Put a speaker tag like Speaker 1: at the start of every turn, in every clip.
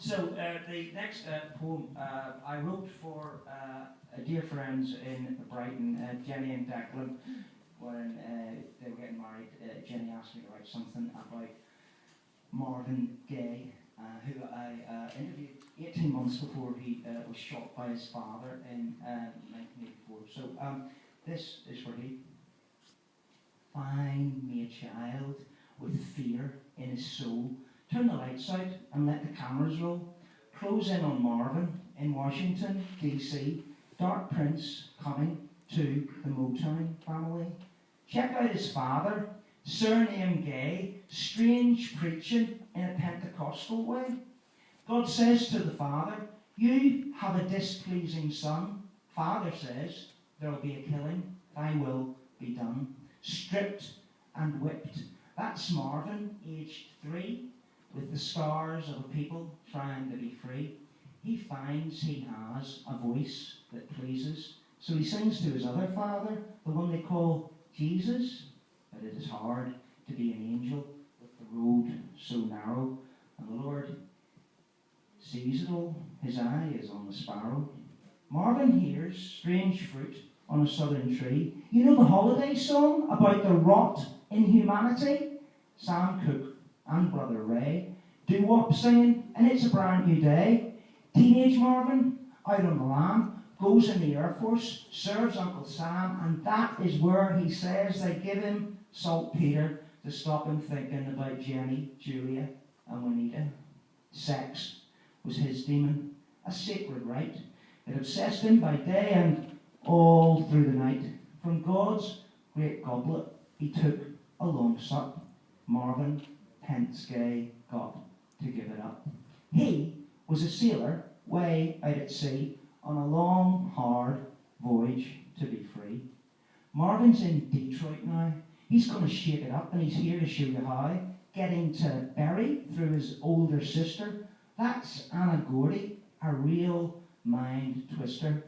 Speaker 1: The next poem I wrote for dear friends in Brighton, Jenny and Declan. When they were getting married, Jenny asked me to write something about Marvin, Gaye, who I interviewed 18 months before he was shot by his father in 1984. This is for he. Find me a child with fear in his soul. Turn the lights out and let the cameras roll. Close in on Marvin in Washington, D.C. Dark Prince coming to the Motown family. Check out his father, surname Gaye, strange preaching in a Pentecostal way. God says to the father, you have a displeasing son. Father says, there will be a killing, thy will be done. Stripped and whipped. That's Marvin, aged 3, with the scars of a people trying to be free. He finds he has a voice that pleases, so he sings to his other father, the one they call Jesus. But it is hard to be an angel with the road so narrow, and the Lord sees it all. His eye is on the sparrow. Marvin hears strange fruit on a southern tree. You know the holiday song about the rot in humanity? Sam Cooke and Brother Ray doo-wop singing, and it's a brand new day. Teenage Marvin, out on the lam, goes in the Air Force, serves Uncle Sam, and that is where he says they give him saltpeter to stop him thinking about Jenny, Julia, and Juanita. Sex was his demon, a sacred rite that obsessed him by day and all through the night. From God's great goblet he took a long sup. Marvin, hence Gaye, got to give it up. He was a sailor way out at sea on a long, hard voyage to be free. Marvin's in Detroit now. He's going to shake it up, and he's here to show you how. Getting to Berry through his older sister. That's Anna Gordy, a real mind twister.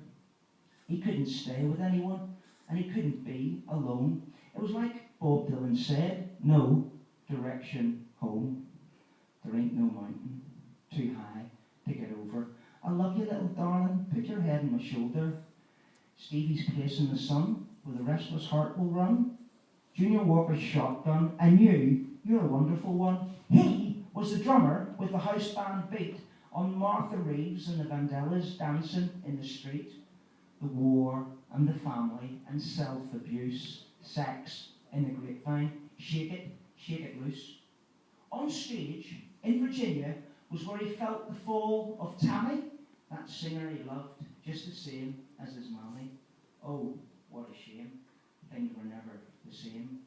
Speaker 1: He couldn't stay with anyone, and he couldn't be alone. It was like Bob Dylan said, no direction home. There ain't no mountain too high to get over. I love you, little darling. Put your head on my shoulder. Stevie's place in the sun, where the restless heart will run. Junior Walker's shotgun. I knew you're a wonderful one. He was the drummer with the house band beat on Martha Reeves and the Vandellas dancing in the street. The war and the family and self-abuse, sex in the grapevine. Shake it loose. On stage in Virginia was where he felt the fall of Tammy, that singer he loved just the same as his mammy. Oh, what a shame. Things were never the same.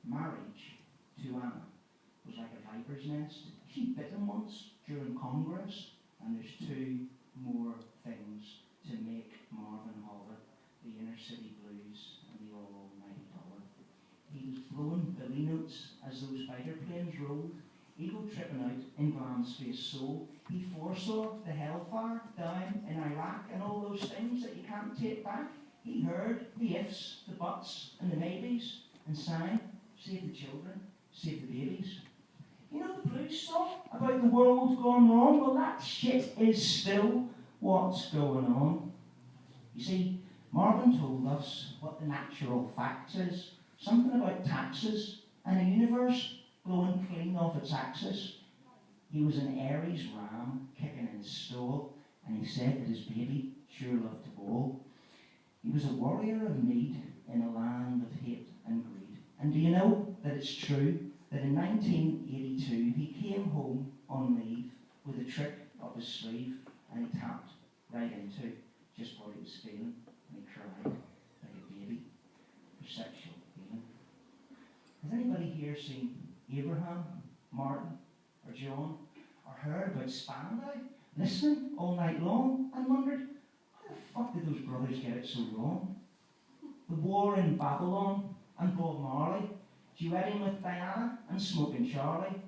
Speaker 1: Marriage to Anna was like a viper's nest. She bit him once during Congress, and there's 2 more things to make Marvin holler: the inner city blues and the almighty dollar. He was blowing Billy notes as those fighter planes rolled, ego tripping out in Glam's face soul. He foresaw the hellfire down in Iraq and all those things that you can't take back. He heard the ifs, the buts, and the maybes, and sang, save the children, save the babies. You know the blues song about the world gone wrong? Well, that shit is still what's going on. You see, Marvin told us what the natural facts is, something about taxes and a universe blowing clean off its axis. He was an Aries ram kicking in his stall, and he said that his baby sure loved to bawl. He was a warrior of need in a land of hate and greed. And do you know that it's true that in 1982 he came home on leave with a trick up his sleeve, and he tapped right into just what he was feeling, and he cried like a baby for sexual healing. Has anybody here seen Abraham, Martin, or John, or heard about Spandau, listening all night long, and wondered, how the fuck did those brothers get it so wrong? The War in Babylon and Bob Marley, duetting with Diana and Smoking Charlie.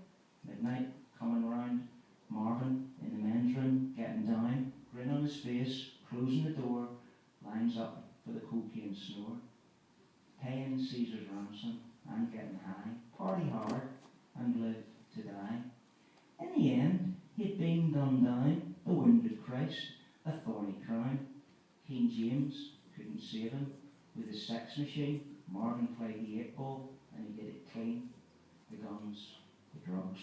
Speaker 1: Midnight coming round, Marvin in the men's room, getting down, grin on his face, closing the door, lines up for the cocaine snore. Paying Caesar's ransom and getting high, party hard and live to die. In the end, he'd been done down James couldn't save him. With his sex machine, Marvin played the 8-ball, and he did it clean. The guns, the drugs,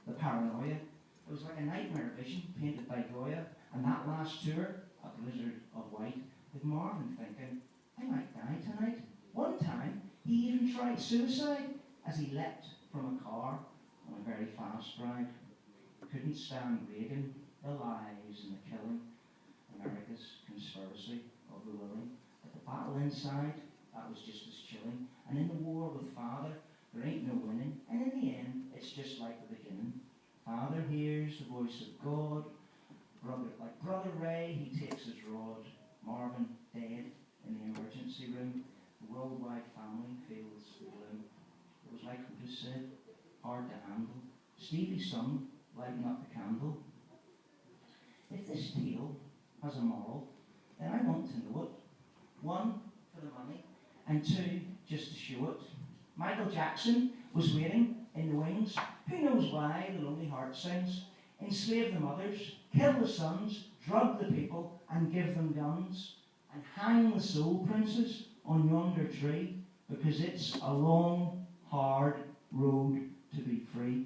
Speaker 1: the paranoia. It was like a nightmare vision painted by Goya, and that last tour, a blizzard of white, with Marvin thinking, I might die tonight. One time, he even tried suicide as he leapt from a car on a very fast ride. Couldn't stand Reagan, the lies and the killing, America's conspiracy of the willing. But the battle inside, that was just as chilling. And in the war with Father, there ain't no winning. And in the end, it's just like the beginning. Father hears the voice of God. Like Brother Ray, he takes his rod. Marvin dead in the emergency room. The worldwide family feels the gloom. It was like Otis said, hard to handle. Stevie's son lighting up the candle. If this tale has a moral, then I want to know it. One, for the money, and two, just to show it. Michael Jackson was waiting in the wings. Who knows why the lonely heart sings? Enslave the mothers, kill the sons, drug the people, and give them guns, and hang the soul princes on yonder tree, because it's a long, hard road to be free.